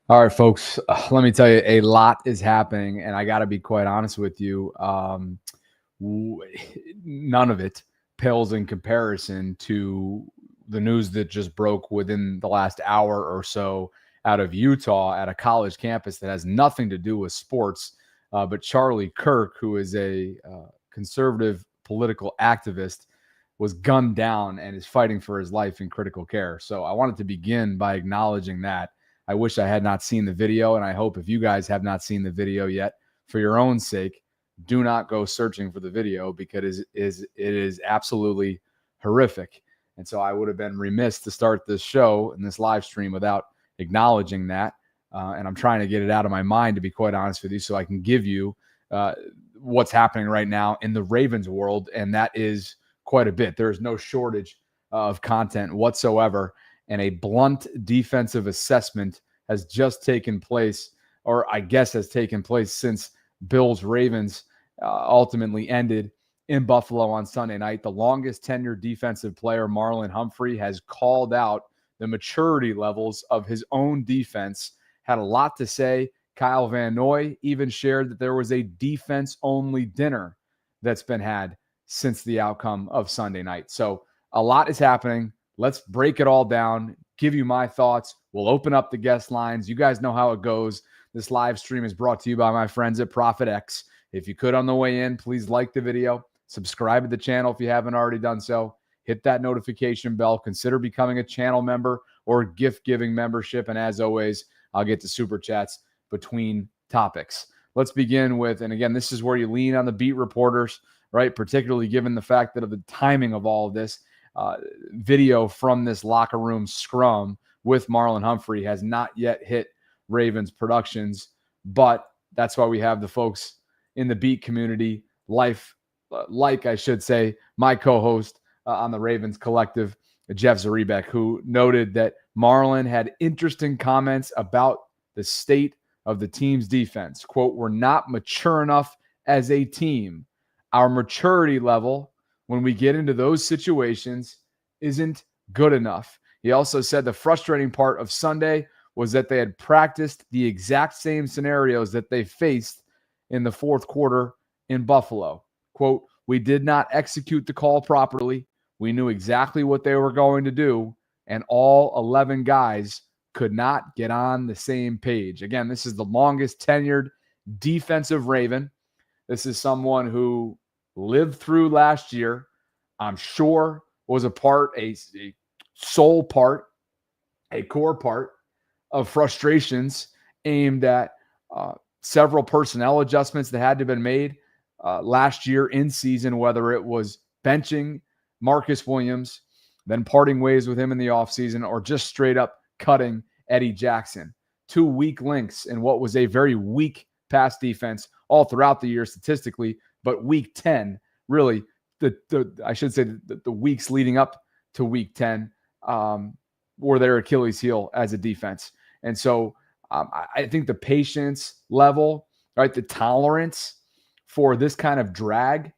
All right, folks, let me tell you, a lot is happening, and I got to be quite honest with you. W- None of it pales in comparison to the news that just broke within the last hour or so out of Utah at a college campus that has nothing to do with sports. But Charlie Kirk, who is a conservative political activist, was gunned down and is fighting for his life in critical care. So I wanted to begin by acknowledging that. I wish I had not seen the video, and I hope if you guys have not seen the video yet, for your own sake, do not go searching for the video because it is absolutely horrific. And so I would have been remiss to start this show and this live stream without acknowledging that. And I'm trying to get it out of my mind, to be quite honest with you, so I can give you what's happening right now in the Ravens world. And that is quite a bit. There is no shortage of content whatsoever. And a blunt defensive assessment has just taken place, or I guess has taken place since Bills Ravens ultimately ended in Buffalo on Sunday night. The longest tenured defensive player, Marlon Humphrey, has called out the maturity levels of his own defense, had a lot to say. Kyle Van Noy even shared that there was a defense-only dinner that's been had since the outcome of Sunday night. So a lot is happening. Let's break it all down, give you my thoughts. We'll open up the guest lines. You guys know how it goes. This live stream is brought to you by my friends at Profit X. If you could on the way in, please like the video, subscribe to the channel if you haven't already done so, hit that notification bell, consider becoming a channel member or gift-giving membership. And as always, I'll get to super chats between topics. Let's begin with, and again, this is where you lean on the beat reporters, right? Particularly given the fact that of the timing of all of this. Video from this locker room scrum with Marlon Humphrey has not yet hit Ravens Productions, but that's why we have the folks in the beat community, like I should say, my co-host on the Ravens Collective, Jeff Zaribek, who noted that Marlon had interesting comments about the state of the team's defense. Quote, "We're not mature enough as a team. Our maturity level when we get into those situations isn't good enough." He also said the frustrating part of Sunday was that they had practiced the exact same scenarios that they faced in the fourth quarter in Buffalo. Quote, "We did not execute the call properly. We knew exactly what they were going to do, and all 11 guys could not get on the same page." Again, this is the longest tenured defensive Raven. This is someone who lived through last year, I'm sure was a part, a sole part, a core part of frustrations aimed at several personnel adjustments that had to have been made last year in season, whether it was benching Marcus Williams, then parting ways with him in the offseason, or just straight up cutting Eddie Jackson. Two weak links in what was a very weak pass defense all throughout the year statistically, but week 10, really, I should say the weeks leading up to week 10 were their Achilles heel as a defense. And so I think the patience level, right, the tolerance for this kind of drag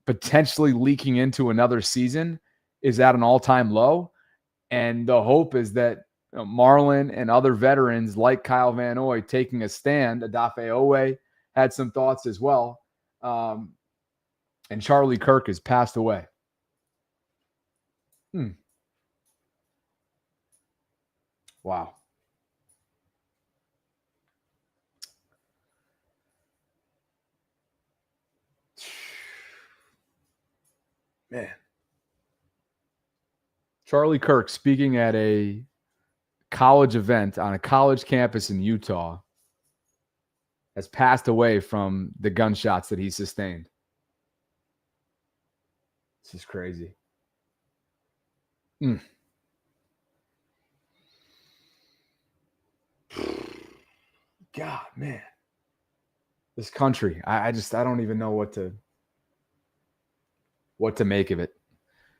potentially leaking into another season is at an all-time low. And the hope is that Marlon and other veterans like Kyle Van Noy taking a stand. Adafe Owe had some thoughts as well. And Charlie Kirk has passed away. Wow. Man. Charlie Kirk speaking at a college event on a college campus in Utah has passed away from the gunshots that he sustained. This is crazy. God, man. This country, I don't even know what to make of it.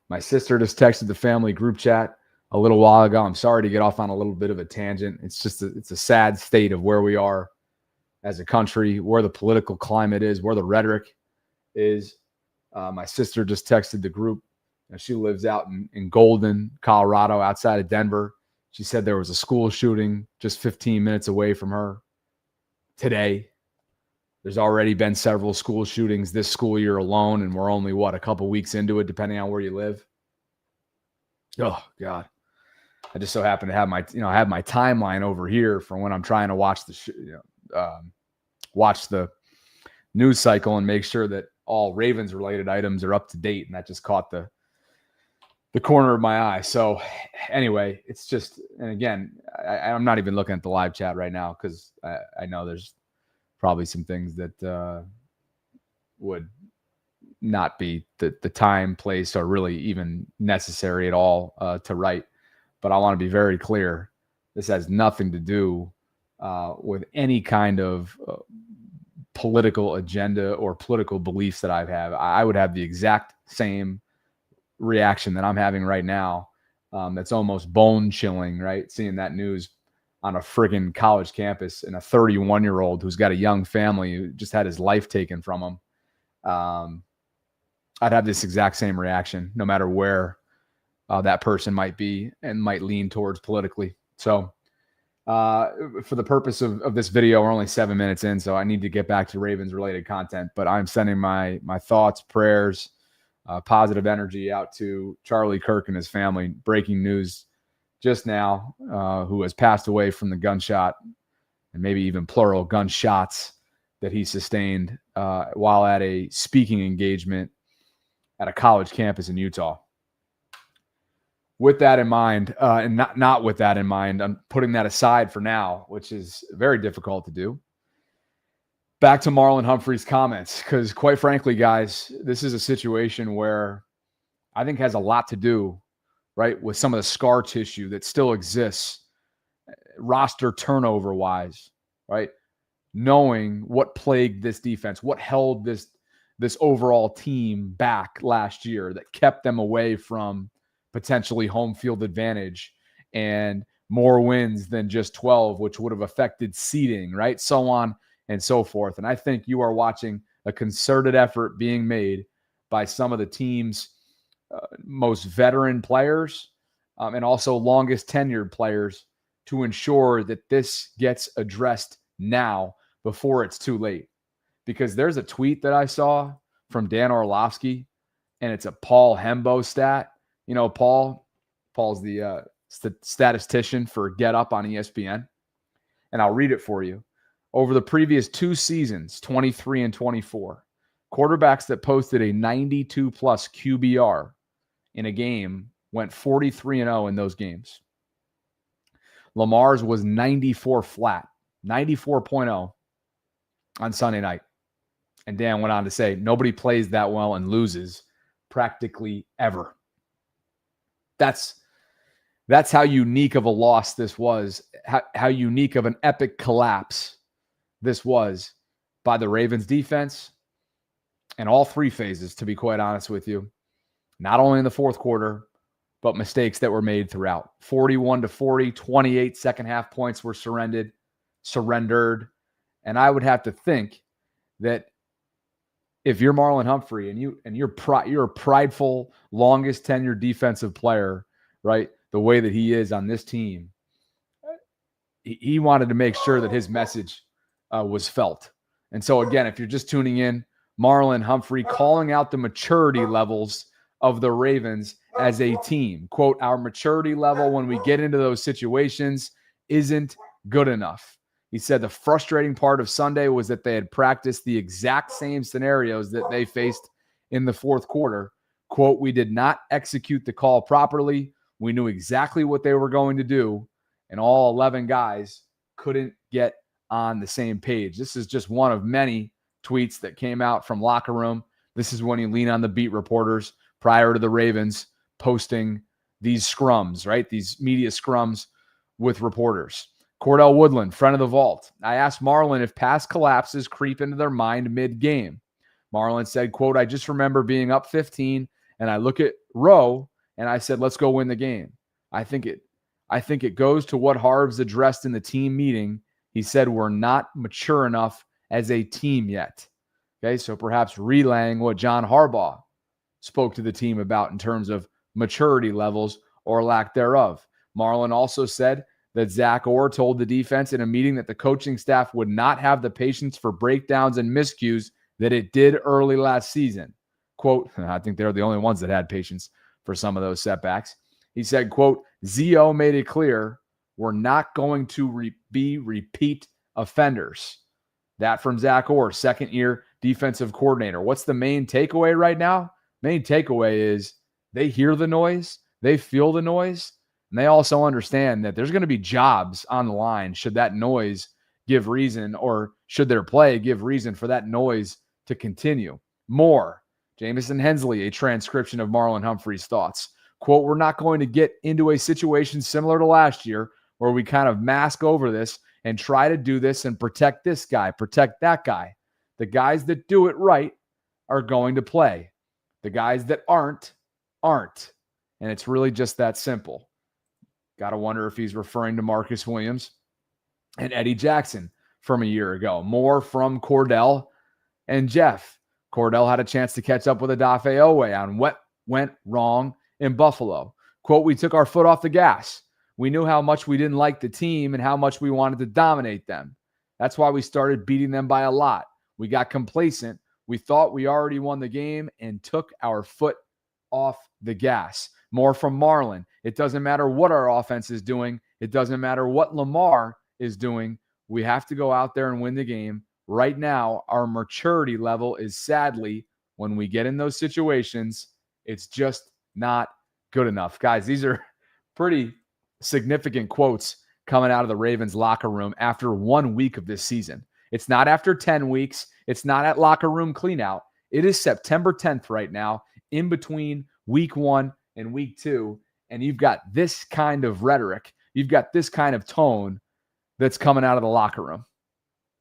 My sister just texted the family group chat a little while ago. I'm sorry to get off on a little bit of a tangent. It's just it's a sad state of where we are as a country, where the political climate is, where the rhetoric is. My sister just texted the group. She lives out in Golden, Colorado, outside of Denver. She said there was a school shooting just 15 minutes away from her today. There's already been several school shootings this school year alone, and we're only, a couple weeks into it, depending on where you live. Oh, God. I just so happen to have my timeline over here for when I'm trying to watch watch the news cycle and make sure that all Ravens related items are up to date. And that just caught the corner of my eye. So anyway, it's just, and again, I'm not even looking at the live chat right now because I know there's probably some things that would not be the time, place, or really even necessary at all to write. But I want to be very clear. This has nothing to do with any kind of political agenda or political beliefs that I have. I would have the exact same reaction that I'm having right now. That's almost bone chilling, right? Seeing that news on a friggin' college campus and a 31-year-old who's got a young family who just had his life taken from him. I'd have this exact same reaction no matter where that person might be and might lean towards politically. So for the purpose of this video, we're only 7 minutes in, so I need to get back to Ravens related content, but I'm sending my thoughts, prayers, positive energy out to Charlie Kirk and his family. Breaking news just now, who has passed away from the gunshot, and maybe even plural gunshots, that he sustained while at a speaking engagement at a college campus in Utah. With that in mind, and not with that in mind, I'm putting that aside for now, which is very difficult to do. Back to Marlon Humphrey's comments, because quite frankly, guys, this is a situation where I think has a lot to do, right, with some of the scar tissue that still exists, roster turnover wise, right? Knowing what plagued this defense, what held this overall team back last year that kept them away from potentially home field advantage and more wins than just 12, which would have affected seeding, right? So on and so forth. And I think you are watching a concerted effort being made by some of the team's most veteran players and also longest tenured players to ensure that this gets addressed now before it's too late. Because there's a tweet that I saw from Dan Orlovsky, and it's a Paul Hembo stat. You know, Paul's the statistician for Get Up on ESPN. And I'll read it for you. Over the previous 2 seasons, 23 and 24, quarterbacks that posted a 92-plus QBR in a game went 43-0 in those games. Lamar's was 94 flat, 94.0 on Sunday night. And Dan went on to say, nobody plays that well and loses practically ever. That's how unique of a loss this was, how unique of an epic collapse this was by the Ravens defense and all 3 phases, to be quite honest with you. Not only in the fourth quarter, but mistakes that were made throughout. 41-40, 28 second half points were surrendered. And I would have to think that if you're Marlon Humphrey and you're a prideful, longest tenured defensive player, right? The way that he is on this team, he wanted to make sure that his message was felt. And so again, if you're just tuning in, Marlon Humphrey calling out the maturity levels of the Ravens as a team. Quote, our maturity level when we get into those situations isn't good enough. He said the frustrating part of Sunday was that they had practiced the exact same scenarios that they faced in the fourth quarter. Quote, we did not execute the call properly. We knew exactly what they were going to do, and all 11 guys couldn't get on the same page. This is just one of many tweets that came out from locker room. This is when you lean on the beat reporters prior to the Ravens posting these scrums, right? These media scrums with reporters. Cordell Woodland, friend of the vault. I asked Marlon if past collapses creep into their mind mid-game. Marlon said, quote, I just remember being up 15 and I look at Rowe and I said, let's go win the game. I think it goes to what Harv's addressed in the team meeting. He said, we're not mature enough as a team yet. Okay, so perhaps relaying what John Harbaugh spoke to the team about in terms of maturity levels or lack thereof. Marlon also said that Zach Orr told the defense in a meeting that the coaching staff would not have the patience for breakdowns and miscues that it did early last season. Quote, I think they're the only ones that had patience for some of those setbacks. He said, quote, Zo made it clear we're not going to be repeat offenders. That from Zach Orr, second-year defensive coordinator. What's the main takeaway right now? Main takeaway is they hear the noise, they feel the noise, and they also understand that there's going to be jobs on the line should that noise give reason, or should their play give reason for that noise to continue. More. Jamison Hensley, a transcription of Marlon Humphrey's thoughts. Quote, we're not going to get into a situation similar to last year where we kind of mask over this and try to do this and protect this guy, protect that guy. The guys that do it right are going to play. The guys that aren't. And it's really just that simple. Got to wonder if he's referring to Marcus Williams and Eddie Jackson from a year ago. More from Cordell and Jeff. Cordell had a chance to catch up with Odafe Owe on what went wrong in Buffalo. Quote, we took our foot off the gas. We knew how much we didn't like the team and how much we wanted to dominate them. That's why we started beating them by a lot. We got complacent. We thought we already won the game and took our foot off the gas. More from Marlon. It doesn't matter what our offense is doing. It doesn't matter what Lamar is doing. We have to go out there and win the game. Right now, our maturity level is sadly, when we get in those situations, it's just not good enough. Guys, these are pretty significant quotes coming out of the Ravens locker room after 1 week of this season. It's not after 10 weeks. It's not at locker room cleanout. It is September 10th right now, in between week 1 and week 2. And you've got this kind of rhetoric. You've got this kind of tone that's coming out of the locker room.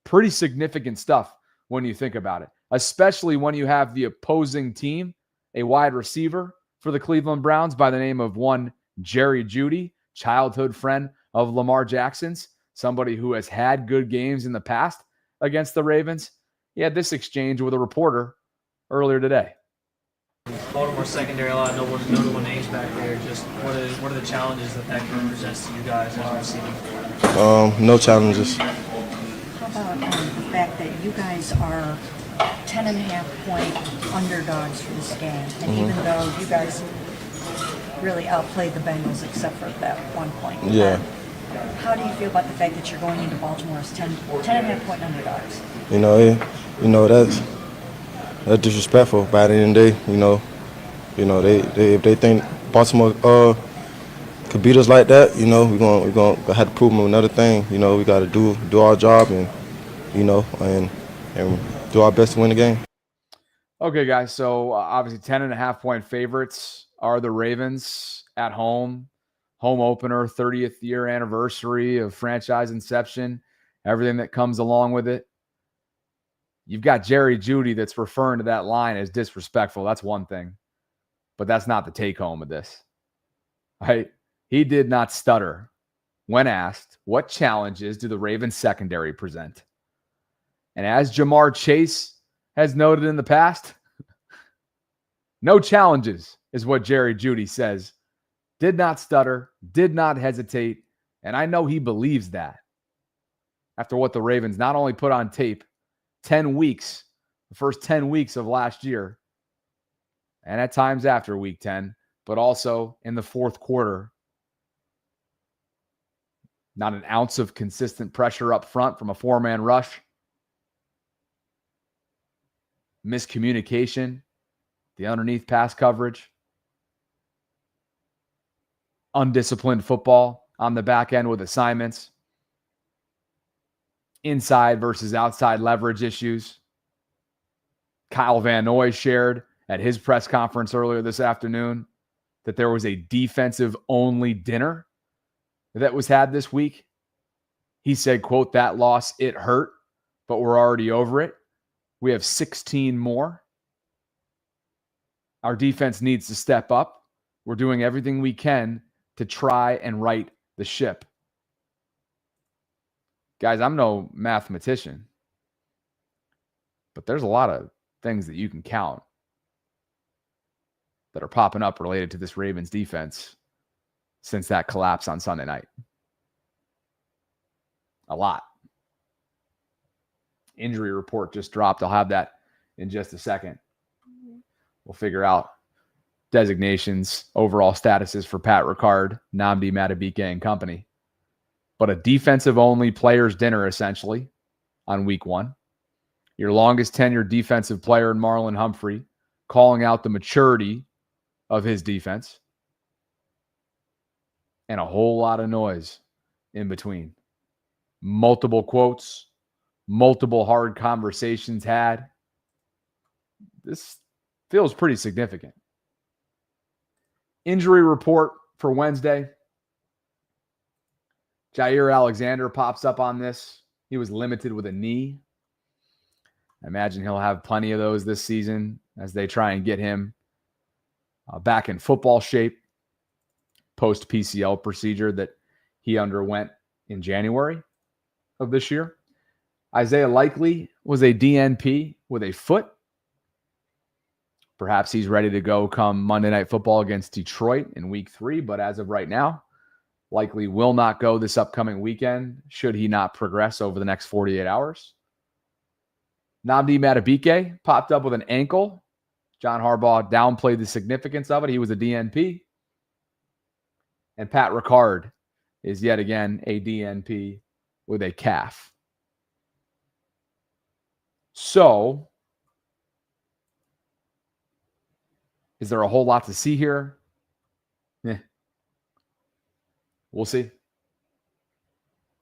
Pretty significant stuff when you think about it, especially when you have the opposing team, a wide receiver for the Cleveland Browns by the name of one Jerry Jeudy, childhood friend of Lamar Jackson's, somebody who has had good games in the past against the Ravens. He had this exchange with a reporter earlier today. Baltimore secondary, a lot of notable names back there. Just what are the challenges that group presents to you guys as receiving? No challenges. How about the fact that you guys are 10.5-point underdogs for this game, and even though you guys really outplayed the Bengals except for that 1 point. Yeah. How do you feel about the fact that you're going into Baltimore as 10.5-point underdogs? That's disrespectful. But at the end of the day, they if they think Baltimore could beat us like that, we're gonna have to prove them another thing. We got to do our job and do our best to win the game. Okay, guys. So obviously 10.5-point favorites are the Ravens at home. Home opener, 30th year anniversary of franchise inception, everything that comes along with it. You've got Jerry Jeudy that's referring to that line as disrespectful. That's one thing. But that's not the take home of this. Right? He did not stutter when asked, what challenges do the Ravens secondary present? And as Jamar Chase has noted in the past, no challenges is what Jerry Jeudy says. Did not stutter, did not hesitate, and I know he believes that. After what the Ravens not only put on tape 10 weeks, the first 10 weeks of last year, and at times after week 10, but also in the fourth quarter. Not an ounce of consistent pressure up front from a four-man rush. Miscommunication, the underneath pass coverage. Undisciplined football on the back end with assignments. Inside versus outside leverage issues. Kyle Van Noy shared at his press conference earlier this afternoon that there was a defensive-only dinner that was had this week. He said, quote, that loss, it hurt, but we're already over it. We have 16 more. Our defense needs to step up. We're doing everything we can to try and right the ship. Guys, I'm no mathematician, but there's a lot of things that you can count that are popping up related to this Ravens defense since that collapse on Sunday night. A lot. Injury report just dropped. I'll have that in just a second. We'll figure out designations, overall statuses for Pat Ricard, Nnamdi Madubuike, and company. But a defensive-only players' dinner, essentially, on week 1. Your longest tenured defensive player in Marlon Humphrey, calling out the maturity of his defense. And a whole lot of noise in between. Multiple quotes, multiple hard conversations had. This feels pretty significant. Injury report for Wednesday. Jair Alexander pops up on this. He was limited with a knee. I imagine he'll have plenty of those this season as they try and get him back in football shape post PCL procedure that he underwent in January of this year. Isaiah Likely was a DNP with a foot. Perhaps he's ready to go come Monday Night Football against Detroit in week 3, but as of right now, Likely will not go this upcoming weekend should he not progress over the next 48 hours. Nnamdi Madubuike popped up with an ankle. John Harbaugh downplayed the significance of it. He was a DNP. And Pat Ricard is yet again a DNP with a calf. So, is there a whole lot to see here? We'll see.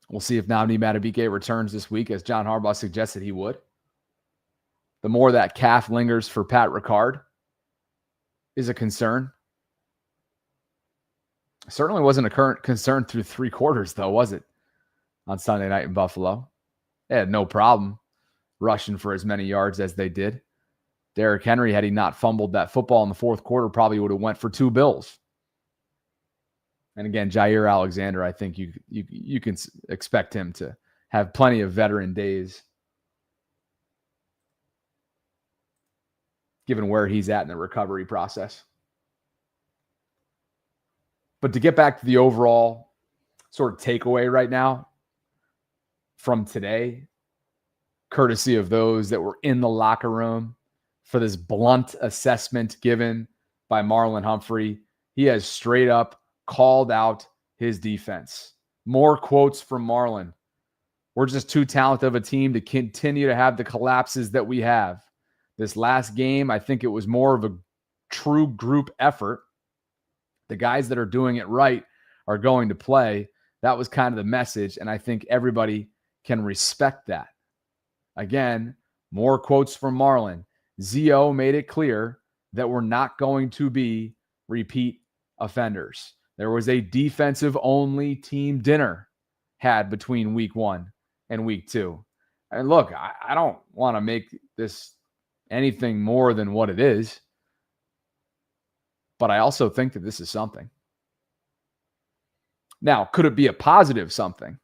We'll see if Nnamdi Madubuike returns this week, as John Harbaugh suggested he would. The more that calf lingers for Pat Ricard is a concern. Certainly wasn't a current concern through 3 quarters, though, was it? On Sunday night in Buffalo. They had no problem rushing for as many yards as they did. Derrick Henry, had he not fumbled that football in the 4th quarter, probably would have went for 2 bills. And again, Jair Alexander, I think you can expect him to have plenty of veteran days, given where he's at in the recovery process. But to get back to the overall sort of takeaway right now from today, courtesy of those that were in the locker room for this blunt assessment given by Marlon Humphrey, he has straight up called out his defense. More quotes from Marlon. We're just too talented of a team to continue to have the collapses that we have. This last game, I think it was more of a true group effort. The guys that are doing it right are going to play. That was kind of the message, and I think everybody can respect that. Again, more quotes from Marlon. Zio made it clear that we're not going to be repeat offenders. There was a defensive-only team dinner had between week 1 and week 2. And look, I don't want to make this anything more than what it is, but I also think that this is something. Now, could it be a positive something?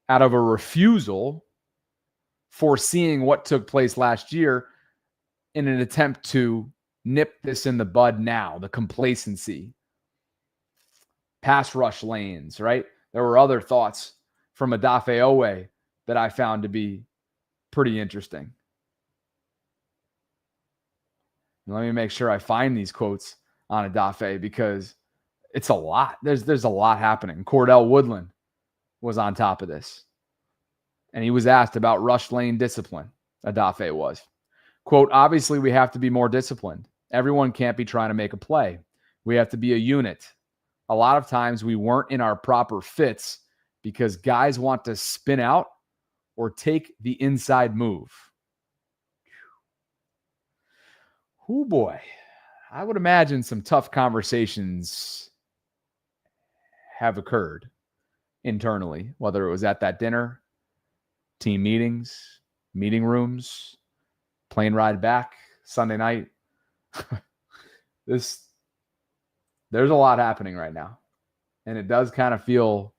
Out of a refusal, foreseeing what took place last year in an attempt to nip this in the bud now, the complacency. Pass rush lanes, right? There were other thoughts from Odafe Owe that I found to be pretty interesting. Let me make sure I find these quotes on Odafe because it's a lot. There's a lot happening. Cordell Woodland was on top of this. And he was asked about rush lane discipline. Odafe was. Quote, obviously we have to be more disciplined. Everyone can't be trying to make a play. We have to be a unit. A lot of times we weren't in our proper fits because guys want to spin out or take the inside move. Oh boy, I would imagine some tough conversations have occurred internally, whether it was at that dinner, team meetings, meeting rooms, plane ride back Sunday night. There's a lot happening right now. And it does kind of feel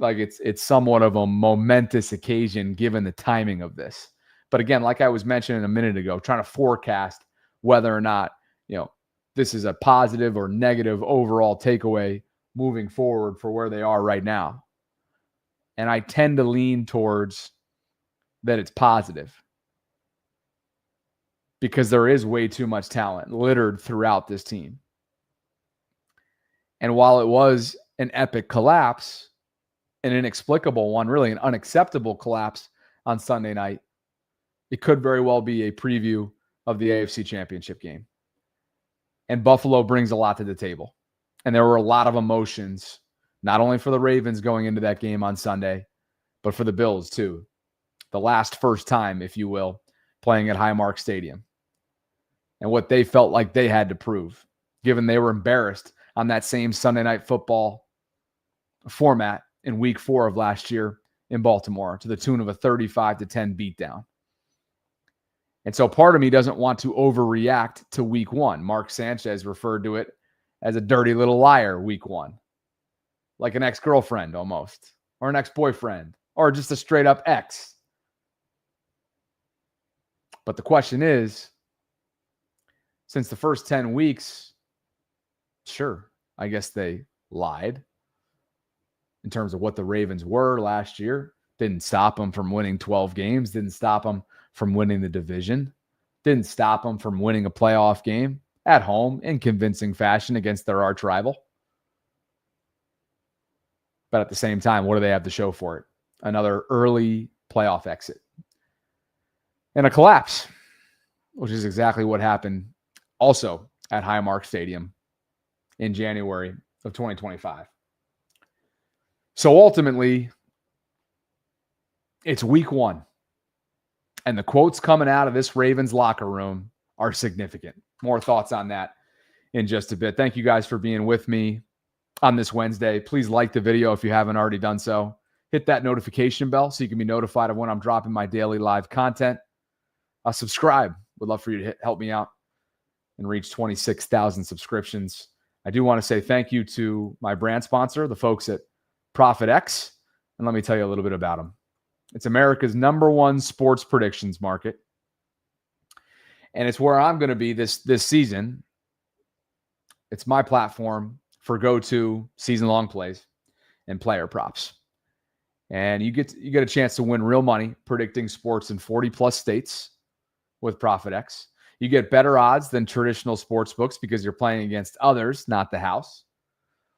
like it's somewhat of a momentous occasion given the timing of this. But again, like I was mentioning a minute ago, trying to forecast whether or not, this is a positive or negative overall takeaway moving forward for where they are right now. And I tend to lean towards that it's positive, because there is way too much talent littered throughout this team. And while it was an epic collapse, an inexplicable one, really an unacceptable collapse on Sunday night, it could very well be a preview of the AFC Championship game. And Buffalo brings a lot to the table. And there were a lot of emotions, not only for the Ravens going into that game on Sunday, but for the Bills too. The first time, if you will, playing at Highmark Stadium. And what they felt like they had to prove, given they were embarrassed on that same Sunday Night Football format in week 4 of last year in Baltimore to the tune of a 35-10 beatdown. And so part of me doesn't want to overreact to week 1. Mark Sanchez referred to it as a dirty little liar week 1. Like an ex-girlfriend almost, or an ex-boyfriend, or just a straight up ex. But the question is, since the first 10 weeks, sure, I guess they lied in terms of what the Ravens were last year. Didn't stop them from winning 12 games. Didn't stop them from winning the division. Didn't stop them from winning a playoff game at home in convincing fashion against their arch rival. But at the same time, what do they have to show for it? Another early playoff exit and a collapse, which is exactly what happened also at Highmark Stadium in January of 2025. So ultimately, it's week 1. And the quotes coming out of this Ravens locker room are significant. More thoughts on that in just a bit. Thank you guys for being with me on this Wednesday. Please like the video if you haven't already done so. Hit that notification bell so you can be notified of when I'm dropping my daily live content. Subscribe. Would love for you to help me out and reach 26,000 subscriptions. I do want to say thank you to my brand sponsor, the folks at Prophet X. And let me tell you a little bit about them. It's America's #1 sports predictions market. And it's where I'm going to be this season. It's my platform for go-to season-long plays and player props. And you get a chance to win real money predicting sports in 40-plus states with Prophet X. You get better odds than traditional sports books because you're playing against others, not the house.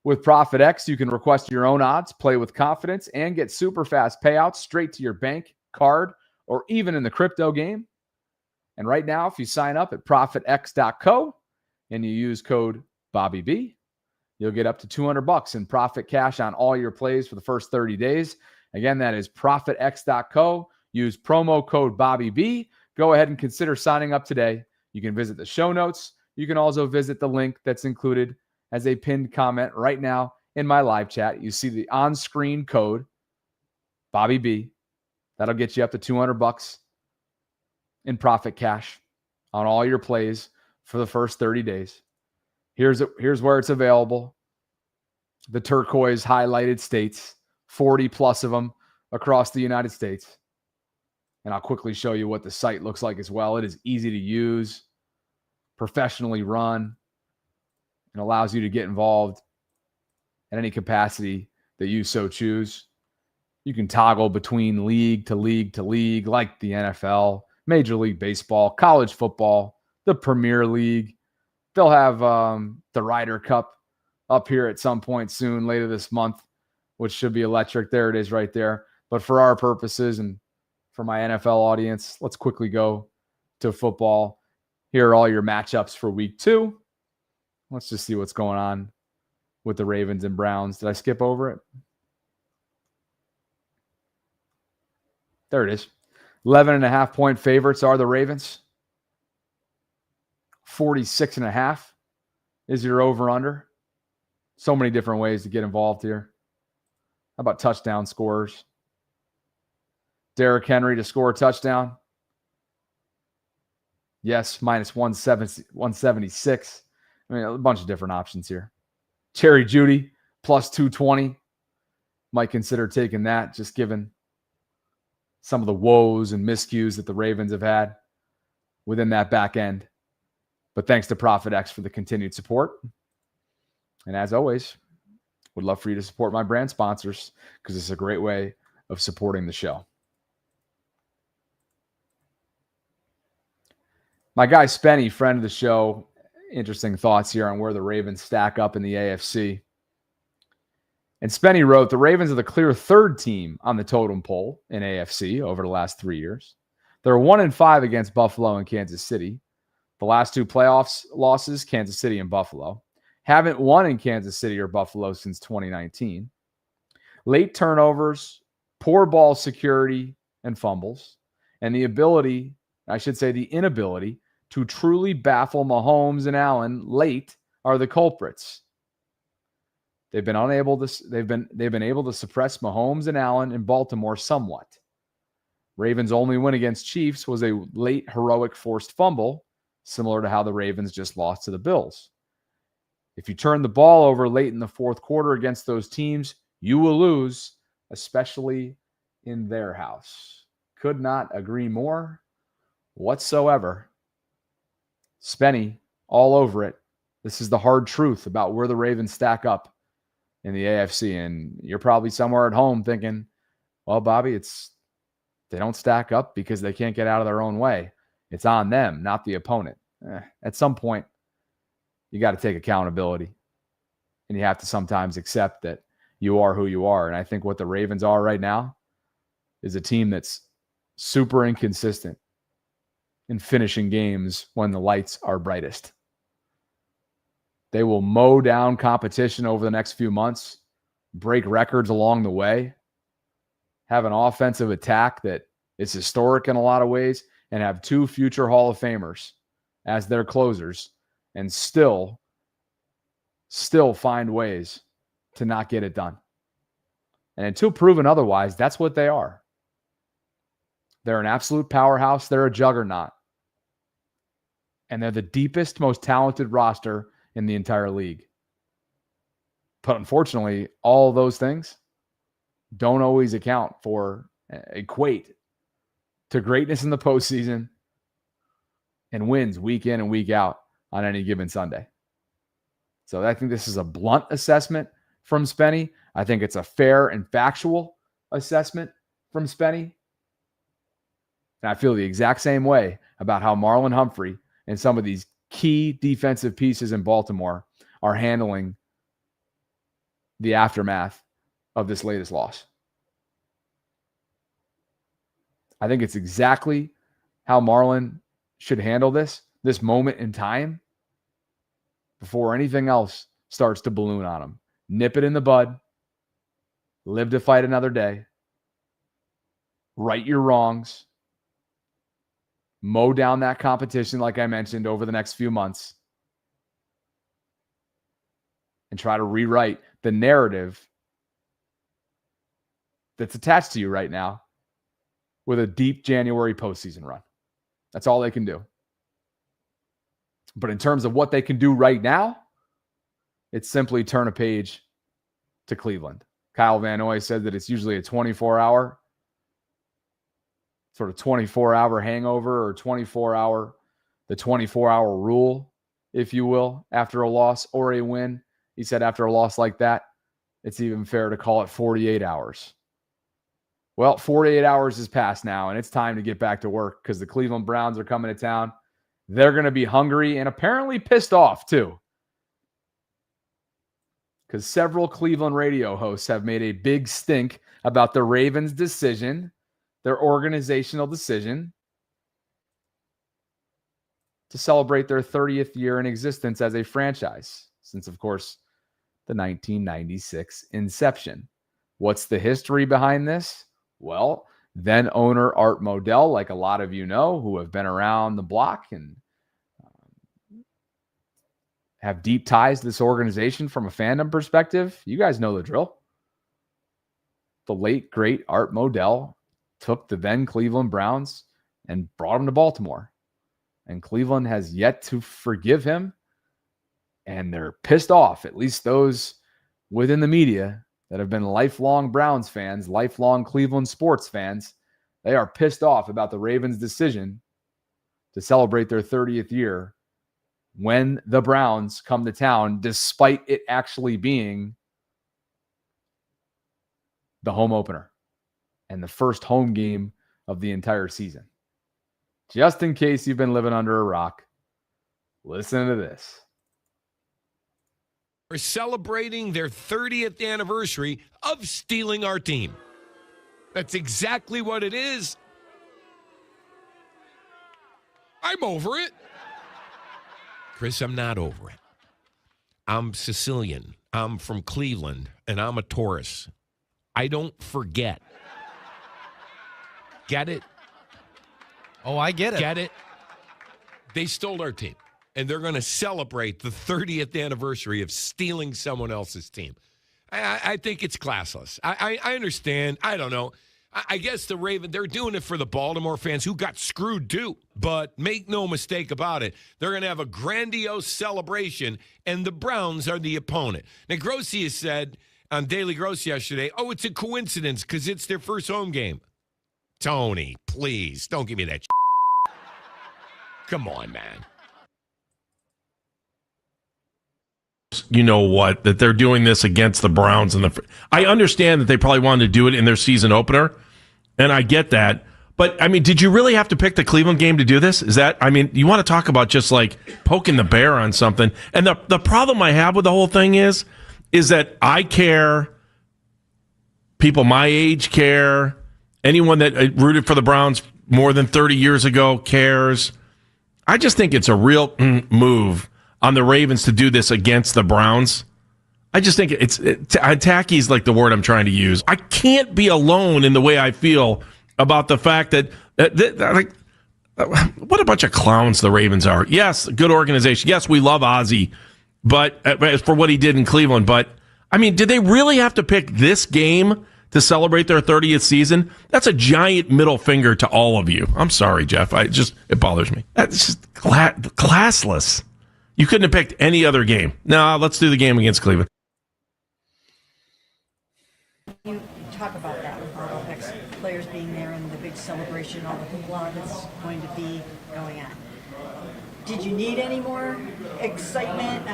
With Prophet X, you can request your own odds, play with confidence, and get super fast payouts straight to your bank, card, or even in the crypto game. And right now, if you sign up at ProfitX.co and you use code BobbyB, you'll get up to $200 in profit cash on all your plays for the first 30 days. Again, that is ProfitX.co. Use promo code BobbyB. Go ahead and consider signing up today. You can visit the show notes. You can also visit the link that's included as a pinned comment right now in my live chat. You see the on-screen code, BobbyB. That'll get you up to $200 in profit cash on all your plays for the first 30 days. Here's where it's available. The turquoise highlighted states, 40 plus of them across the United States. And I'll quickly show you what the site looks like as well. It is easy to use, professionally run, and allows you to get involved in any capacity that you so choose. You can toggle between league to league to league, like the NFL, Major League Baseball, college football, the Premier League. They'll have the Ryder Cup up here at some point soon, later this month, which should be electric. There it is right there. But for our purposes and for my NFL audience, let's quickly go to football. Here are all your matchups for week 2. Let's just see what's going on with the Ravens and Browns. Did I skip over it? There it is. 11.5-point favorites are the Ravens. 46.5 is your over-under. So many different ways to get involved here. How about touchdown scorers? Derrick Henry to score a touchdown. Yes, minus 176. I mean, a bunch of different options here. Cherry Judy, plus 220. Might consider taking that, just given some of the woes and miscues that the Ravens have had within that back end. But thanks to Profit X for the continued support. And as always, would love for you to support my brand sponsors because it's a great way of supporting the show. My guy Spenny, friend of the show, interesting thoughts here on where the Ravens stack up in the AFC. And Spenny wrote, the Ravens are the clear third team on the totem pole in AFC over the last 3 years. They're 1-5 against Buffalo and Kansas City. The last two playoffs losses, Kansas City and Buffalo. Haven't won in Kansas City or Buffalo since 2019. Late turnovers, poor ball security and fumbles, and the inability to truly baffle Mahomes and Allen late are the culprits. They've been able to suppress Mahomes and Allen in Baltimore somewhat. Ravens' only win against Chiefs was a late heroic forced fumble, similar to how the Ravens just lost to the Bills. If you turn the ball over late in the fourth quarter against those teams, you will lose, especially in their house. Could not agree more whatsoever. Spenny, all over it. This is the hard truth about where the Ravens stack up in the AFC. And you're probably somewhere at home thinking, well, Bobby, they don't stack up because they can't get out of their own way. It's on them, not the opponent. At some point, you got to take accountability. And you have to sometimes accept that you are who you are. And I think what the Ravens are right now is a team that's super inconsistent in finishing games when the lights are brightest. They will mow down competition over the next few months, break records along the way, have an offensive attack that is historic in a lot of ways, and have two future Hall of Famers as their closers, and still find ways to not get it done. And until proven otherwise, that's what they are. They're an absolute powerhouse. They're a juggernaut. And they're the deepest, most talented roster in the entire league. But unfortunately, all those things don't always equate to greatness in the postseason and wins week in and week out on any given Sunday. So I think this is a blunt assessment from Spenny. I think it's a fair and factual assessment from Spenny. And I feel the exact same way about how Marlon Humphrey and some of these key defensive pieces in Baltimore are handling the aftermath of this latest loss. I think it's exactly how Marlon should handle this moment in time before anything else starts to balloon on him. Nip it in the bud. Live to fight another day. Right your wrongs. Mow down that competition, like I mentioned, over the next few months. And try to rewrite the narrative that's attached to you right now with a deep January postseason run. That's all they can do. But in terms of what they can do right now, it's simply turn a page to Cleveland. Kyle Van Noy said that it's usually a 24-hour hangover, or the 24-hour rule, if you will, after a loss or a win. He said after a loss like that, it's even fair to call it 48 hours. Well, 48 hours has passed now, and it's time to get back to work because the Cleveland Browns are coming to town. They're going to be hungry and apparently pissed off too, because several Cleveland radio hosts have made a big stink about the Ravens' decision, their organizational decision, to celebrate their 30th year in existence as a franchise since, of course, the 1996 inception. What's the history behind this? Well, then owner Art Modell, like a lot of you know, who have been around the block and have deep ties to this organization from a fandom perspective. You guys know the drill. The late, great Art Modell took the then Cleveland Browns and brought them to Baltimore. And Cleveland has yet to forgive him. And they're pissed off, at least those within the media that have been lifelong Browns fans, lifelong Cleveland sports fans. They are pissed off about the Ravens' decision to celebrate their 30th year when the Browns come to town, despite it actually being the home opener and the first home game of the entire season. Just in case you've been living under a rock, listen to this. We're celebrating their 30th anniversary of stealing our team. That's exactly what it is. I'm over it. Chris, I'm not over it. I'm Sicilian. I'm from Cleveland, and I'm a Taurus. I don't forget. Get it? Oh, I get it. Get it? They stole our team, and they're going to celebrate the 30th anniversary of stealing someone else's team. I think it's classless. I understand. I don't know. I guess the Ravens, they're doing it for the Baltimore fans who got screwed too. But make no mistake about it, they're going to have a grandiose celebration, and the Browns are the opponent. Now, Grossi said on Daily Gross yesterday, oh, it's a coincidence because it's their first home game. Tony, please, don't give me that Come on, man. You know what? That they're doing this against the Browns. I understand that they probably wanted to do it in their season opener, and I get that. But, I mean, did you really have to pick the Cleveland game to do this? You want to talk about just, like, poking the bear on something. And the problem I have with the whole thing is that I care, people my age care, anyone that rooted for the Browns more than 30 years ago cares. I just think it's a real move on the Ravens to do this against the Browns. I just think tacky is like the word I'm trying to use. I can't be alone in the way I feel about the fact that what a bunch of clowns the Ravens are. Yes, good organization. Yes, we love Ozzie, but for what he did in Cleveland. But I mean, did they really have to pick this game to celebrate their 30th season? That's a giant middle finger to all of you. I'm sorry, Jeff. It bothers me. That's just classless. You couldn't have picked any other game. No, let's do the game against Cleveland. You talk about that with all the ex-players being there and the big celebration, all the hoopla that's going to be going on. Did you need any more excitement?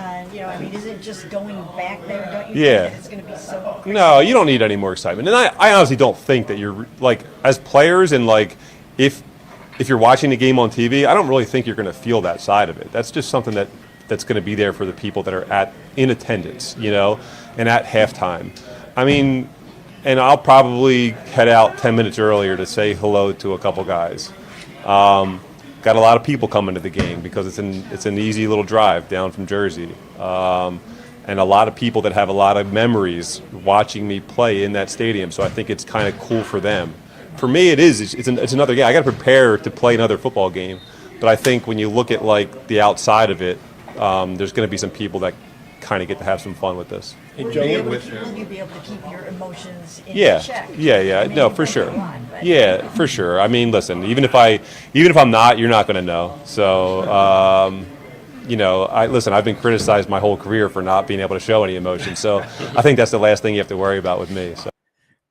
Is it just going back there? Don't you think that it's going to be so crazy? No, you don't need any more excitement. And I honestly don't think that you're, like, as players and, like, if you're watching the game on TV, I don't really think you're going to feel that side of it. That's just something that's going to be there for the people that are in attendance, and at halftime. I mean, and I'll probably head out 10 minutes earlier to say hello to a couple guys. Got a lot of people coming to the game because it's an easy little drive down from Jersey. And a lot of people that have a lot of memories watching me play in that stadium. So I think it's kind of cool for them. For me, it's another game. I got to prepare to play another football game. But I think when you look at, like, the outside of it, there's going to be some people that kind of get to have some fun with this. Will you be able to keep your emotions in check? Yeah. No, for sure. Yeah, for sure. I mean, listen, even if I'm not, you're not going to know. So, I've been criticized my whole career for not being able to show any emotion. So I think that's the last thing you have to worry about with me. So.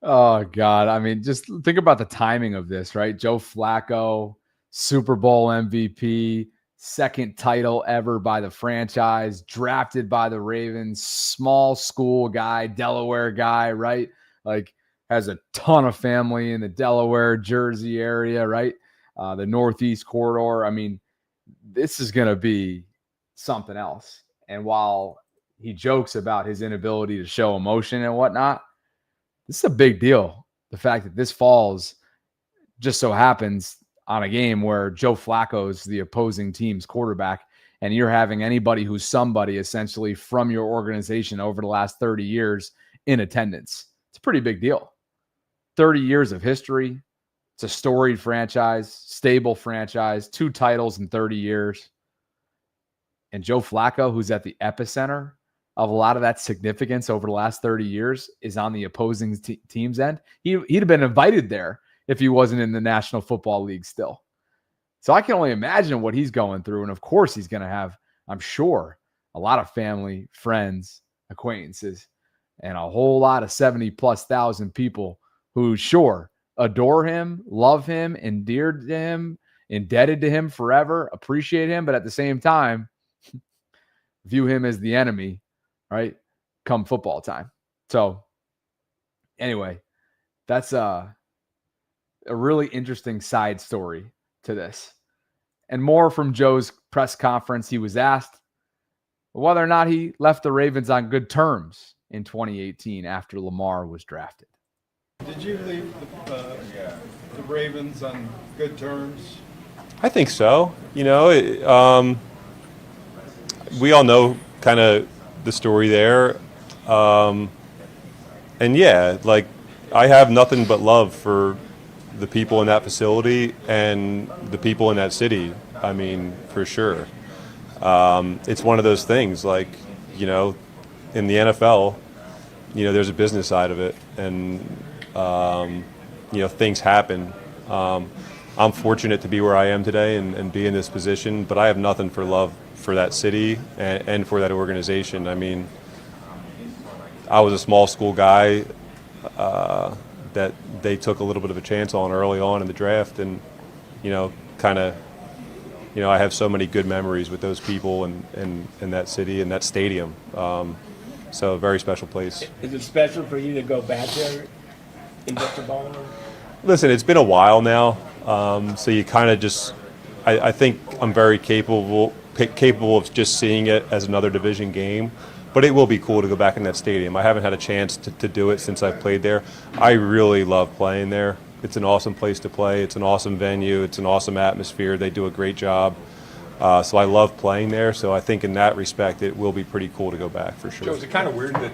Oh, God. I mean, just think about the timing of this, right? Joe Flacco, Super Bowl MVP, second title ever by the franchise, drafted by the Ravens, small school guy, Delaware guy, right? Like, has a ton of family in the Delaware, Jersey area, right? The Northeast corridor. I mean, this is going to be something else. And while he jokes about his inability to show emotion and whatnot, this is a big deal. The fact that this falls just so happens on a game where Joe Flacco is the opposing team's quarterback, and you're having anybody who's somebody essentially from your organization over the last 30 years in attendance. It's a pretty big deal. 30 years of history. It's a storied franchise, stable franchise, 2 titles in 30 years. And Joe Flacco, who's at the epicenter of a lot of that significance over the last 30 years, is on the opposing team's end. He'd have been invited there if he wasn't in the National Football League still. So I can only imagine what he's going through. And of course, he's going to have, I'm sure, a lot of family, friends, acquaintances, and a whole lot of 70,000+ people who, sure, adore him, love him, endeared to him, indebted to him forever, appreciate him. But at the same time, view him as the enemy, right? Come football time. So anyway, that's a really interesting side story to this. And more from Joe's press conference. He was asked whether or not he left the Ravens on good terms in 2018 after Lamar was drafted. Did you leave the Ravens on good terms? I think so. You know, we all know kind of the story there. And yeah, like I have nothing but love for the people in that facility and the people in that city. I mean, for sure. It's one of those things like, you know, in the NFL, you know, there's a business side of it and, you know, things happen. I'm fortunate to be where I am today and be in this position, but I have nothing for love for that city and for that organization. I mean, I was a small school guy that they took a little bit of a chance on early on in the draft, and you know, kind of, you know, I have so many good memories with those people and that city and that stadium. So a very special place. Is it special for you to go back there and get the ball? Listen, it's been a while now, so you kind of just, I think I'm very capable of just seeing it as another division game. But it will be cool to go back in that stadium. I haven't had a chance to do it since I've played there. I really love playing there. It's an awesome place to play. It's an awesome venue. It's an awesome atmosphere. They do a great job. So I love playing there. So I think in that respect, it will be pretty cool to go back for sure. Joe, is it kind of weird that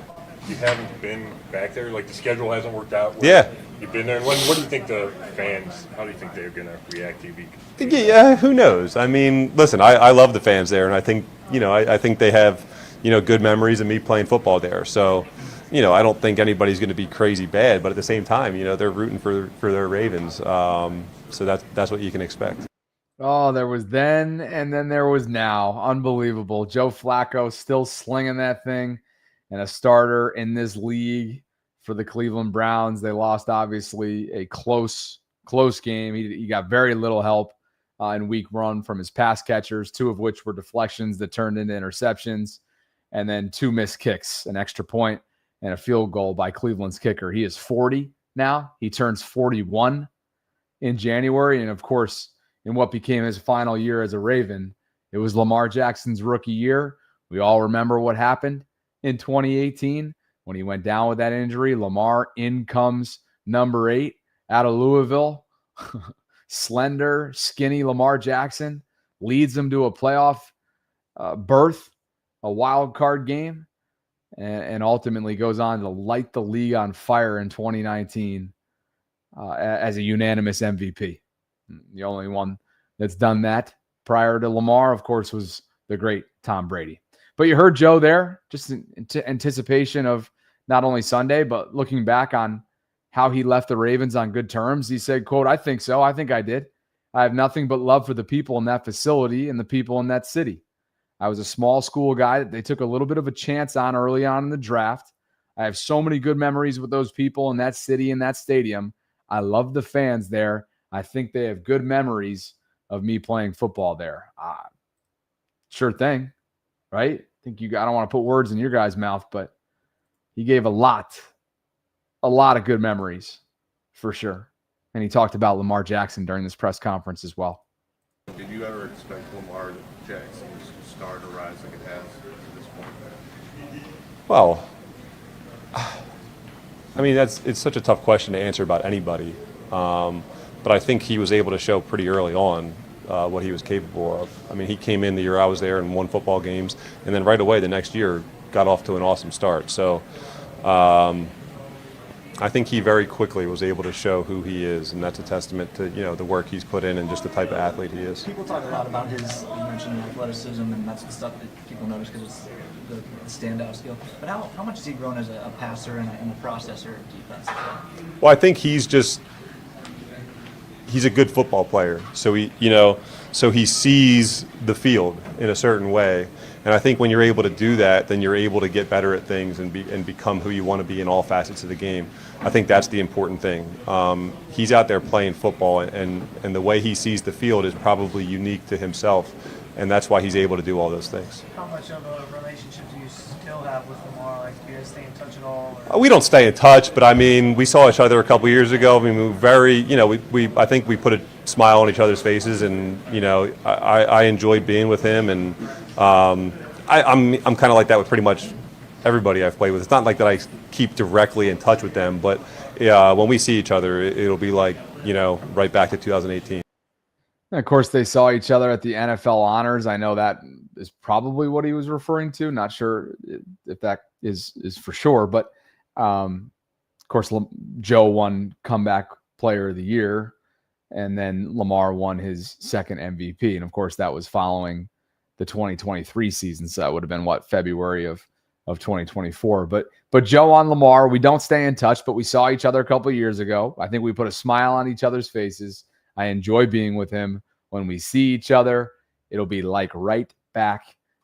you haven't been back there? Like the schedule hasn't worked out? Yeah. You've been there. And what do you think the fans, how do you think they're going to react to you? Yeah, who knows? I mean, listen, I love the fans there. And I think, you know, I think they have, you know, good memories of me playing football there. So, you know, I don't think anybody's going to be crazy bad, but at the same time, you know, they're rooting for their Ravens. So that's what you can expect. Oh, there was then, and then there was now. Unbelievable. Joe Flacco still slinging that thing, and a starter in this league for the Cleveland Browns. They lost, obviously, a close game. He got very little help in week one from his pass catchers, 2 of which were deflections that turned into interceptions. And then 2 missed kicks, an extra point and a field goal by Cleveland's kicker. He is 40 now. He turns 41 in January. And, of course, in what became his final year as a Raven, it was Lamar Jackson's rookie year. We all remember what happened in 2018 when he went down with that injury. Lamar, in comes number 8 out of Louisville. Slender, skinny Lamar Jackson leads them to a playoff berth, a wild card game, and ultimately goes on to light the league on fire in 2019 as a unanimous MVP. The only one that's done that prior to Lamar, of course, was the great Tom Brady. But you heard Joe there, just in anticipation of not only Sunday, but looking back on how he left the Ravens on good terms. He said, quote, "I think so. I think I did. I have nothing but love for the people in that facility and the people in that city. I was a small school guy that they took a little bit of a chance on early on in the draft. I have so many good memories with those people in that city and that stadium. I love the fans there. I think they have good memories of me playing football there." Sure thing, right? I don't want to put words in your guys' mouth, but he gave a lot of good memories for sure. And he talked about Lamar Jackson during this press conference as well. Did you ever expect Lamar Jackson to start or rise like it has at this point? Well, I mean, it's such a tough question to answer about anybody. But I think he was able to show pretty early on what he was capable of. I mean, he came in the year I was there and won football games, and then right away the next year got off to an awesome start. So I think he very quickly was able to show who he is, and that's a testament to, you know, the work he's put in and just the type of athlete he is. People talk a lot about his, you mentioned athleticism, and that's the stuff that people notice because it's the standout skill. But how much has he grown as a passer and a processor of defense? Well, I think he's a good football player. So he sees the field in a certain way. And I think when you're able to do that, then you're able to get better at things and become who you want to be in all facets of the game. I think that's the important thing. He's out there playing football, and the way he sees the field is probably unique to himself. and that's why he's able to do all those things. How much of a relationship do you still have with Lamar? Like, do you guys stay in touch at all? Or? We don't stay in touch, but I mean, we saw each other a couple years ago. I mean, we were very, I think we put a smile on each other's faces, and I enjoyed being with him, and I'm kind of like that with pretty much everybody I've played with. It's not like that I keep directly in touch with them, but when we see each other, it'll be like right back to 2018. And of course, they saw each other at the NFL Honors. I know that is probably what he was referring to. Not sure if that is for sure, but of course, Joe won Comeback Player of the Year, and then Lamar won his second MVP. And of course, that was following the 2023 season, so that would have been February of 2024. But Joe on Lamar, we don't stay in touch, but we saw each other a couple of years ago. I think we put a smile on each other's faces. I enjoy being with him. When we see each other, it'll be like right back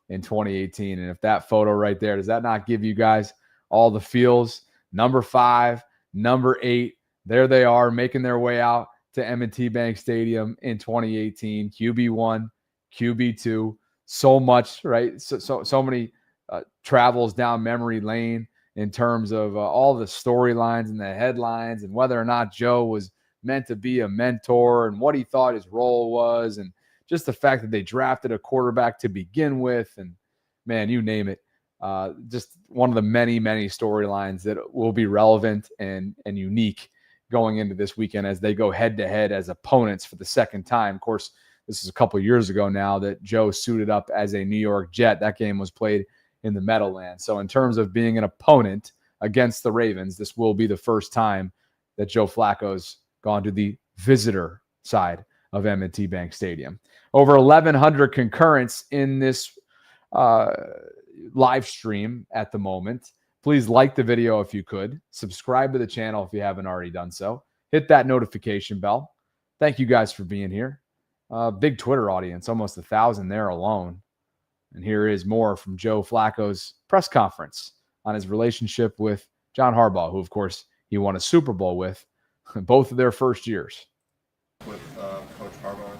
in 2018. And if that photo right there, does that not give you guys all the feels? Number 5, number 8, there they are making their way out to M&T Bank Stadium in 2018. QB1, QB2, so much, right? So many travels down memory lane in terms of all the storylines and the headlines and whether or not Joe was meant to be a mentor and what he thought his role was, and just the fact that they drafted a quarterback to begin with, and man, you name it. Just one of the many, many storylines that will be relevant and unique going into this weekend as they go head-to-head as opponents for the second time. Of course, this is a couple of years ago now that Joe suited up as a New York Jet. That game was played in the Meadowlands. So in terms of being an opponent against the Ravens, this will be the first time that Joe Flacco's gone to the visitor side of M&T Bank Stadium. Over 1,100 concurrents in this live stream at the moment. Please like the video if you could. Subscribe to the channel if you haven't already done so. Hit that notification bell. Thank you guys for being here. Big Twitter audience, almost 1,000 there alone. And here is more from Joe Flacco's press conference on his relationship with John Harbaugh, who, of course, he won a Super Bowl with both of their first years. With Coach Harbaugh?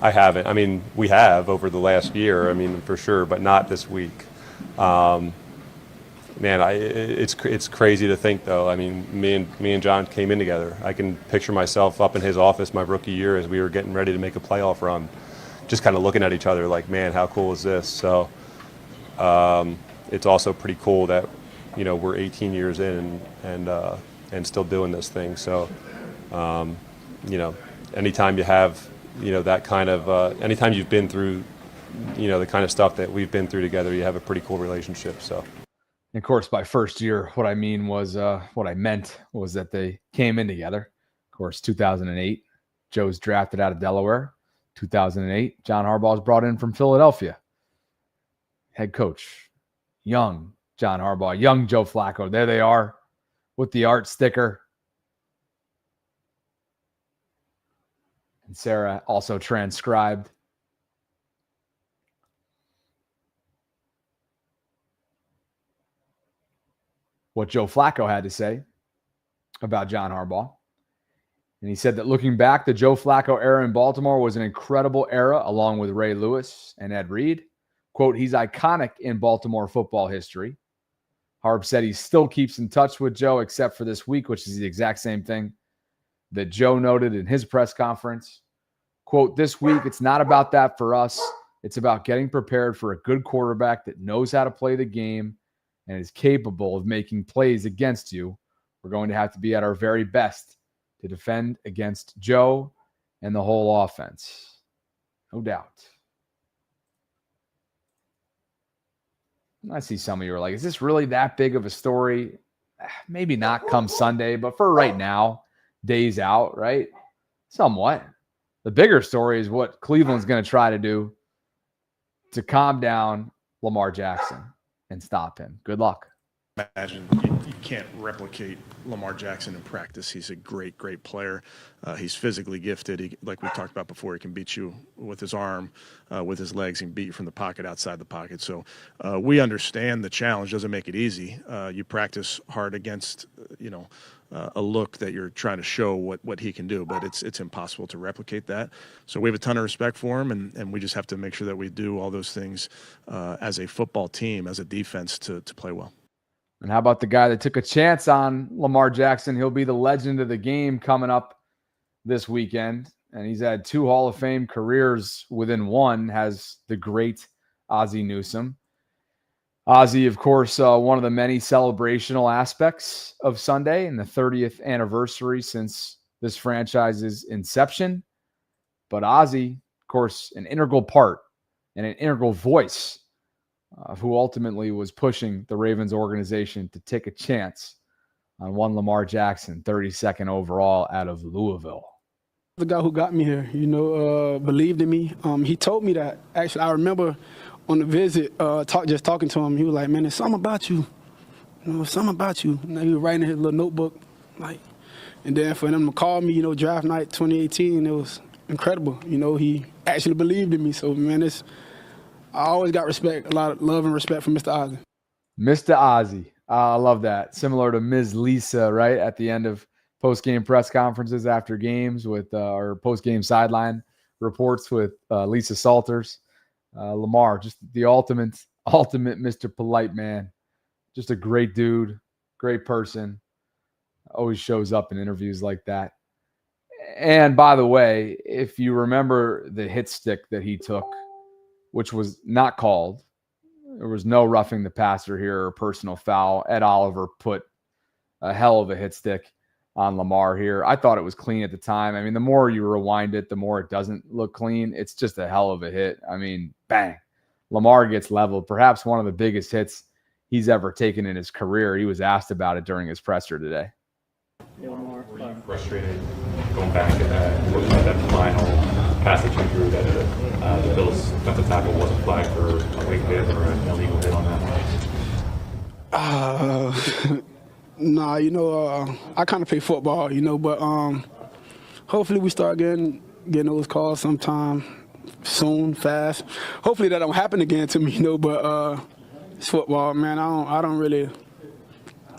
I haven't. I mean, we have over the last year, I mean, for sure, but not this week. Man, it's crazy to think, though. I mean, me and John came in together. I can picture myself up in his office my rookie year as we were getting ready to make a playoff run, just kind of looking at each other like, man, how cool is this? So it's also pretty cool that, we're 18 years in and still doing this thing. So, anytime you have, that kind of, anytime you've been through, the kind of stuff that we've been through together, you have a pretty cool relationship. So, of course, by first year, what I meant was that they came in together. Of course, 2008, Joe's drafted out of Delaware. 2008, John Harbaugh was brought in from Philadelphia. Head coach, young John Harbaugh, young Joe Flacco. There they are with the art sticker. And Sarah also transcribed. What Joe Flacco had to say about John Harbaugh. And he said that looking back, the Joe Flacco era in Baltimore was an incredible era, along with Ray Lewis and Ed Reed. Quote, he's iconic in Baltimore football history. Harb said he still keeps in touch with Joe, except for this week, which is the exact same thing that Joe noted in his press conference. Quote, this week, it's not about that for us. It's about getting prepared for a good quarterback that knows how to play the game and is capable of making plays against you. We're going to have to be at our very best to defend against Joe and the whole offense. No doubt. I see some of you are like, is this really that big of a story? Maybe not come Sunday, but for right now, days out, right? Somewhat. The bigger story is what Cleveland's going to try to do to calm down Lamar Jackson and stop him. Good luck. Imagine you can't replicate Lamar Jackson in practice. He's a great player. He's physically gifted. Like we talked about before, he can beat you with his arm, with his legs. He can beat you from the pocket, outside the pocket. So we understand the challenge. Doesn't make it easy. You practice hard against, a look that you're trying to show what he can do, but it's impossible to replicate that. So we have a ton of respect for him, and we just have to make sure that we do all those things as a football team, as a defense, to play well. And how about the guy that took a chance on Lamar Jackson? He'll be the legend of the game coming up this weekend. And he's had 2 Hall of Fame careers within one, has the great Ozzie Newsome. Ozzie, of course, one of the many celebrational aspects of Sunday and the 30th anniversary since this franchise's inception. But Ozzie, of course, an integral part and an integral voice who ultimately was pushing the Ravens organization to take a chance on one Lamar Jackson, 32nd overall out of Louisville. The guy who got me here, believed in me. He told me that. Actually, I remember on the visit, just talking to him, he was like, man, there's something about you. Something about you. And he was writing in his little notebook. And then for him to call me, draft night 2018, it was incredible. He actually believed in me. So, man, I always got respect, a lot of love and respect for Mr. Ozzie. Mr. Ozzie. I love that. Similar to Ms. Lisa, right? At the end of post-game press conferences after games with or post-game sideline reports with Lisa Salters. Lamar, just the ultimate Mr. Polite man. Just a great dude, great person. Always shows up in interviews like that. And by the way, if you remember the hit stick that he took, which was not called. There was no roughing the passer here or personal foul. Ed Oliver put a hell of a hit stick on Lamar here. I thought it was clean at the time. I mean, the more you rewind it, the more it doesn't look clean. It's just a hell of a hit. I mean, bang. Lamar gets leveled. Perhaps one of the biggest hits he's ever taken in his career. He was asked about it during his presser today. Were you frustrated going back and looking at that final pass that you drew that the Bills defensive tackle wasn't flagged for a late hit or an illegal hit on that? Nah, I kind of play football, but hopefully we start getting those calls sometime soon, fast. Hopefully that don't happen again to me, but it's football, man. I don't really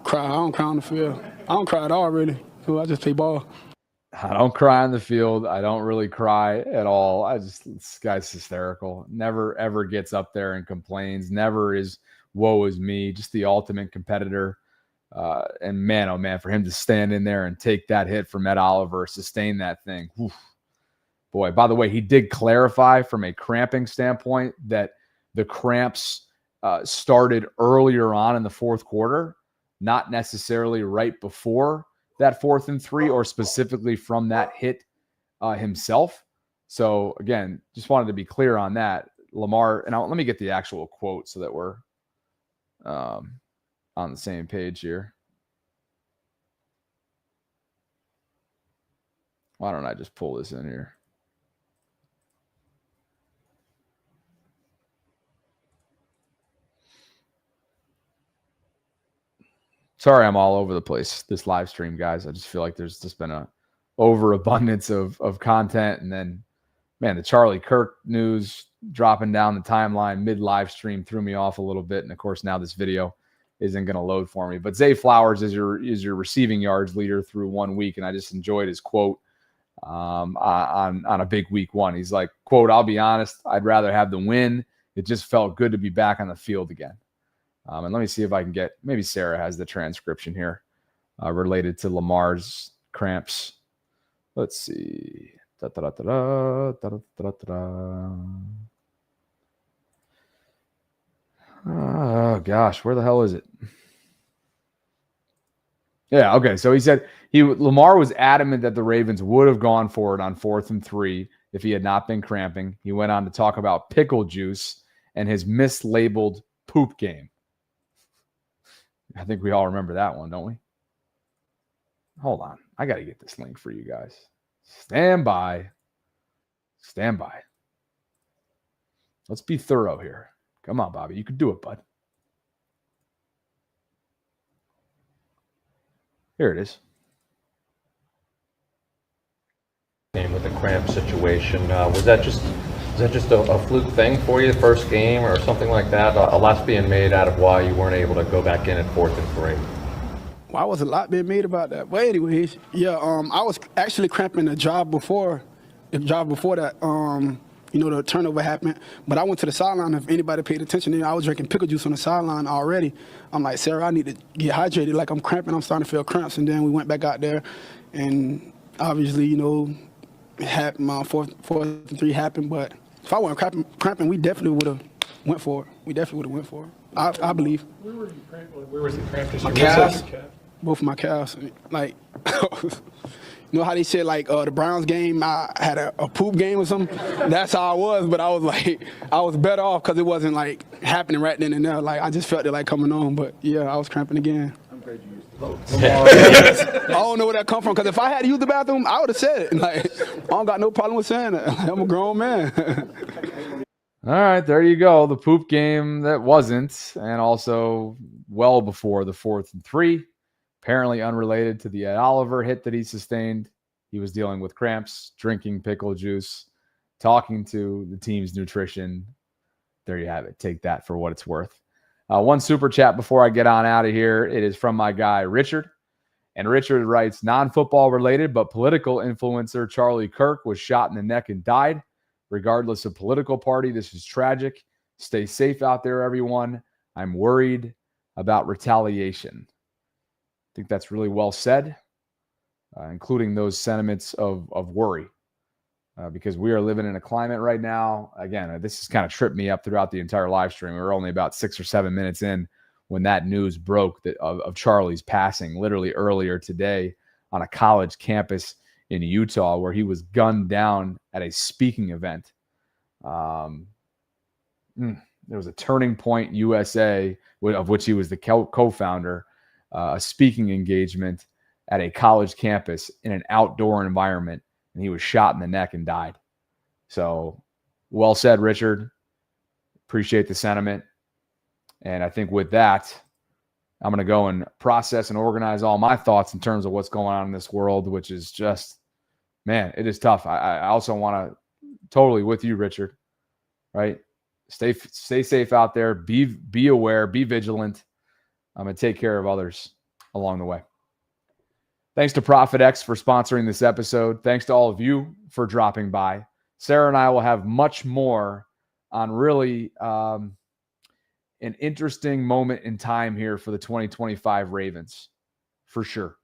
cry. I don't cry on the field. I don't cry at all, really. I just play ball. I don't cry on the field. I don't really cry at all. This guy's hysterical. Never, ever gets up there and complains. Never is, woe is me. Just the ultimate competitor. And man, oh man, for him to stand in there and take that hit from Ed Oliver, sustain that thing. Oof. Boy, by the way, he did clarify from a cramping standpoint that the cramps started earlier on in the fourth quarter, not necessarily right before that 4th and 3 or specifically from that hit himself. So again, just wanted to be clear on that. Lamar, and let me get the actual quote so that we're on the same page here. Why don't I just pull this in here? Sorry, I'm all over the place this live stream, guys. I just feel like there's just been a overabundance of content. And then, man, the Charlie Kirk news dropping down the timeline mid-live stream threw me off a little bit. And, of course, now this video isn't going to load for me. But Zay Flowers is your receiving yards leader through 1 week, and I just enjoyed his quote on a big week 1. He's like, quote, "I'll be honest, I'd rather have the win. It just felt good to be back on the field again." And let me see if I can get, maybe Sarah has the transcription here related to Lamar's cramps. Let's see. Oh, gosh, where the hell is it? Yeah, okay. So he said Lamar was adamant that the Ravens would have gone for it on 4th and 3 if he had not been cramping. He went on to talk about pickle juice and his mislabeled poop game. I think we all remember that one, don't we? Hold on. I got to get this link for you guys. Stand by. Stand by. Let's be thorough here. Come on, Bobby. You can do it, bud. Here it is. With the cramp situation, was that just a fluke thing for you, the first game, or something like that? A lot's being made out of why you weren't able to go back in at 4th and 3. Why was a lot being made about that? But anyways, yeah, I was actually cramping the drive before that. The turnover happened. But I went to the sideline. If anybody paid attention, I was drinking pickle juice on the sideline already. I'm like, Sarah, I need to get hydrated. Like, I'm cramping. I'm starting to feel cramps. And then we went back out there, and obviously, it happened. My 4th and 3 happened. But if I wasn't cramping, we definitely would have went for it. I believe. Where were you cramping? Where was the cramp? My calves. Both of my calves. Like, you know how they said, like, the Browns game, I had a poop game or something? That's how I was, but I was better off because it wasn't, like, happening right then and there. Like, I just felt it, like, coming on. But, yeah, I was cramping again. I'm glad you used the vote. I don't know where that come from, because if I had to use the bathroom, I would have said it. Like, I don't got no problem with saying it. I'm a grown man. All right, there you go. The poop game that wasn't, and also well before the 4th and 3. Apparently unrelated to the Ed Oliver hit that he sustained. He was dealing with cramps, drinking pickle juice, talking to the team's nutrition. There you have it. Take that for what it's worth. One super chat before I get on out of here. It is from my guy, Richard. And Richard writes, non-football related, but political influencer Charlie Kirk was shot in the neck and died. Regardless of political party, this is tragic. Stay safe out there, everyone. I'm worried about retaliation. I think that's really well said, including those sentiments of worry, because we are living in a climate right now. Again, this has kind of tripped me up throughout the entire live stream. We were only about 6 or 7 minutes in when that news broke of Charlie's passing, literally earlier today on a college campus in Utah, where he was gunned down at a speaking event. There was a Turning Point USA, of which he was the co-founder, a speaking engagement at a college campus in an outdoor environment, and he was shot in the neck and died. So, well said, Richard. Appreciate the sentiment. And I think with that, I'm going to go and process and organize all my thoughts in terms of what's going on in this world, which is just, man, it is tough. I also want to totally with you, Richard, right? Stay safe out there. Be aware. Be vigilant. I'm going to take care of others along the way. Thanks to Prophet X for sponsoring this episode. Thanks to all of you for dropping by. Sarah and I will have much more on really an interesting moment in time here for the 2025 Ravens. For sure.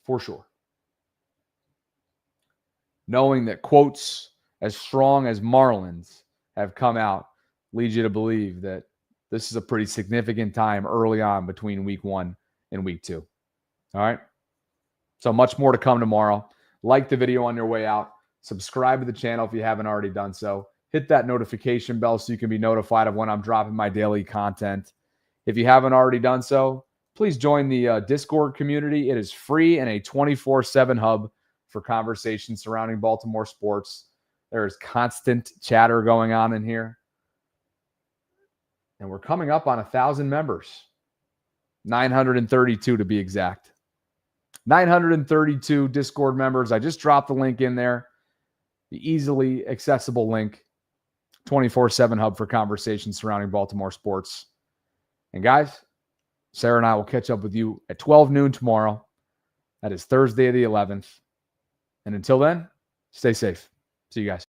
For sure. Knowing that quotes as strong as Marlon's have come out leads you to believe that this is a pretty significant time early on between week 1 and week 2. All right. So much more to come tomorrow. Like the video on your way out. Subscribe to the channel if you haven't already done so. Hit that notification bell so you can be notified of when I'm dropping my daily content. If you haven't already done so, please join the Discord community. It is free and a 24/7 hub for conversations surrounding Baltimore sports. There is constant chatter going on in here. And we're coming up on 1,000 members. 932 to be exact. 932 Discord members. I just dropped the link in there. The easily accessible link. 24/7 hub for conversations surrounding Baltimore sports. And guys, Sarah and I will catch up with you at 12 noon tomorrow. That is Thursday the 11th. And until then, stay safe. See you guys.